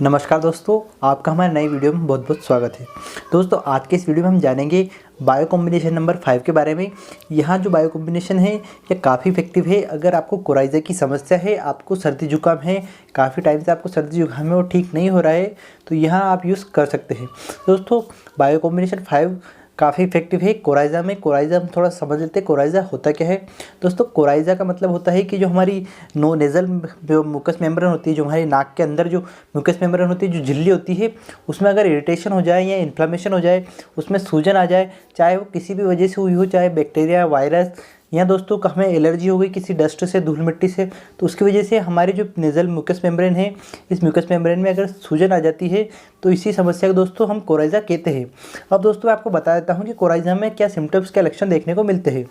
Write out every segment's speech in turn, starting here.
नमस्कार दोस्तों, आपका हमारे नई वीडियो में बहुत बहुत स्वागत है। दोस्तों, आज के इस वीडियो में हम जानेंगे बायो कॉम्बिनेशन नंबर 5 के बारे में। यहाँ जो बायो कॉम्बिनेशन है ये काफ़ी इफेक्टिव है। अगर आपको कोराइजा की समस्या है, आपको सर्दी जुकाम है, काफ़ी टाइम से आपको सर्दी जुकाम है और ठीक नहीं हो रहा है, तो यहाँ आप यूज़ कर सकते हैं। दोस्तों, बायो कॉम्बिनेशन 5 काफ़ी इफेक्टिव है कोराइजा में। कोराइजा हम थोड़ा समझ लेते हैं कोराइजा होता क्या है। दोस्तों, कोराइजा का मतलब होता है कि जो हमारी नो नेज़ल जो म्यूकस मेम्ब्रेन होती है, जो हमारी नाक के अंदर जो म्यूकस मेम्ब्रेन होती है, जो झिल्ली होती है, उसमें अगर इरिटेशन हो जाए या इन्फ्लेमेशन हो जाए, उसमें सूजन आ जाए, चाहे वो किसी भी वजह से हुई हो, चाहे बैक्टीरिया, वायरस या दोस्तों हमें एलर्जी हो गई किसी डस्ट से, धूल मिट्टी से, तो उसकी वजह से हमारी जो नेज़ल म्यूकस मेम्ब्रेन है, इस म्यूकस मेम्ब्रेन में अगर सूजन आ जाती है तो इसी समस्या को दोस्तों हम कोराइजा कहते हैं। अब दोस्तों मैं आपको बता देता हूँ कि कोराइजा में क्या सिम्टम्स, क्या लक्षण देखने को मिलते हैं।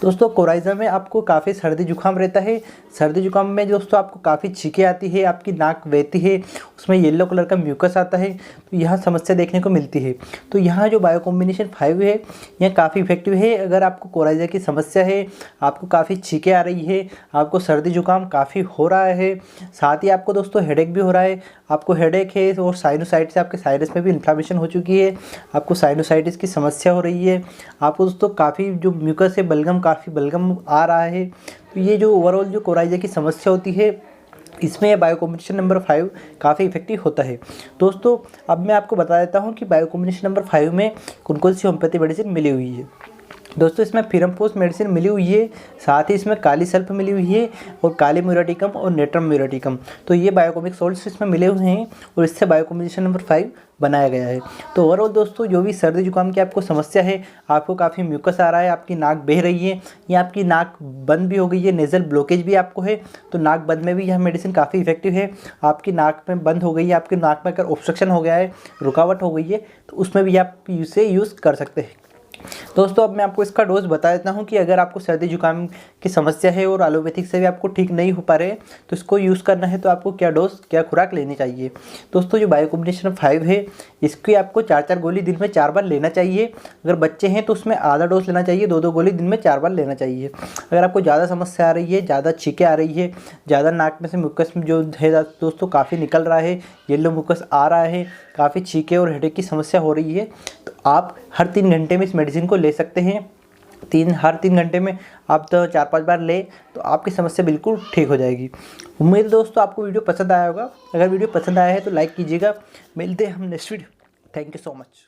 दोस्तों, कोराइजा में आपको काफ़ी सर्दी जुकाम रहता है। सर्दी जुकाम में दोस्तों आपको काफ़ी छींकें आती है, आपकी नाक बहती है, उसमें येलो कलर का म्यूकस आता है, तो यहाँ समस्या देखने को मिलती है। तो यहाँ जो बायो कॉम्बिनेशन 5 है यह काफ़ी इफेक्टिव है। अगर आपको कोराइजा की समस्या है, आपको काफ़ी छींकें आ रही है, आपको सर्दी जुकाम काफ़ी हो रहा है, साथ ही आपको दोस्तों हेडेक भी हो रहा है, आपको हेडेक है और साइनोसाइटिस से आपके साइनस में भी इन्फ्लेमेशन हो चुकी है, आपको साइनोसाइटिस की समस्या हो रही है, आपको दोस्तों काफ़ी जो म्यूकस है बलगम, काफ़ी बलगम आ रहा है, तो ये जो ओवरऑल जो कोराइजा की समस्या होती है, इसमें यह बायो कॉम्बिनेशन नंबर 5 काफ़ी इफेक्टिव होता है। दोस्तों, अब मैं आपको बता देता हूँ कि बायो कॉम्बिनेशन नंबर 5 में कौन कौन सी होम्योपैथी मेडिसिन मिली हुई है। दोस्तों, इसमें फिरमपोस मेडिसिन मिली हुई है, साथ ही इसमें काली सल्फ मिली हुई है और काली म्यूराटिकम और नेट्रम म्यूराटिकम, तो ये बायोकॉमिक सॉल्ट्स इसमें मिले हुए हैं और इससे बायो कॉम्बिनेशन नंबर 5 बनाया गया है। तो ओवरऑल दोस्तों, जो भी सर्दी जुकाम की आपको समस्या है, आपको काफ़ी म्यूकस आ रहा है, आपकी नाक बह रही है या आपकी नाक बंद भी हो गई है, नेज़ल ब्लॉकेज भी आपको है, तो नाक बंद में भी यह मेडिसिन काफ़ी इफेक्टिव है। आपकी नाक में बंद हो गई है, आपकी नाक में अगर ऑब्स्ट्रक्शन हो गया है, रुकावट हो गई है, तो उसमें भी आप इसे यूज़ कर सकते हैं। दोस्तों, अब मैं आपको इसका डोज बता देता हूँ कि अगर आपको सर्दी जुकाम की समस्या है और एलोपैथिक से भी आपको ठीक नहीं हो पा रहे तो इसको यूज़ करना है, तो आपको क्या डोज, क्या खुराक लेनी चाहिए। दोस्तों, जो बायो कॉम्बिनेशन 5 है इसकी आपको 4-4 गोली दिन में 4 बार लेना चाहिए। अगर बच्चे हैं तो उसमें आधा डोज लेना चाहिए, 2-2 गोली दिन में 4 बार लेना चाहिए। अगर आपको ज़्यादा समस्या आ रही है, ज़्यादा छींकें आ रही है, ज़्यादा नाक में से म्यूकस जो है दोस्तों काफ़ी निकल रहा है, येलो म्यूकस आ रहा है, काफ़ी छींकें और हेडेक की समस्या हो रही है, तो आप हर 3 घंटे में इस मेडिसिन को ले सकते हैं। हर 3 घंटे में आप तो 4-5 बार लें तो आपकी समस्या बिल्कुल ठीक हो जाएगी। उम्मीद है दोस्तों आपको वीडियो पसंद आया होगा। अगर वीडियो पसंद आया है तो लाइक कीजिएगा। मिलते हैं हम next video. Thank you so much.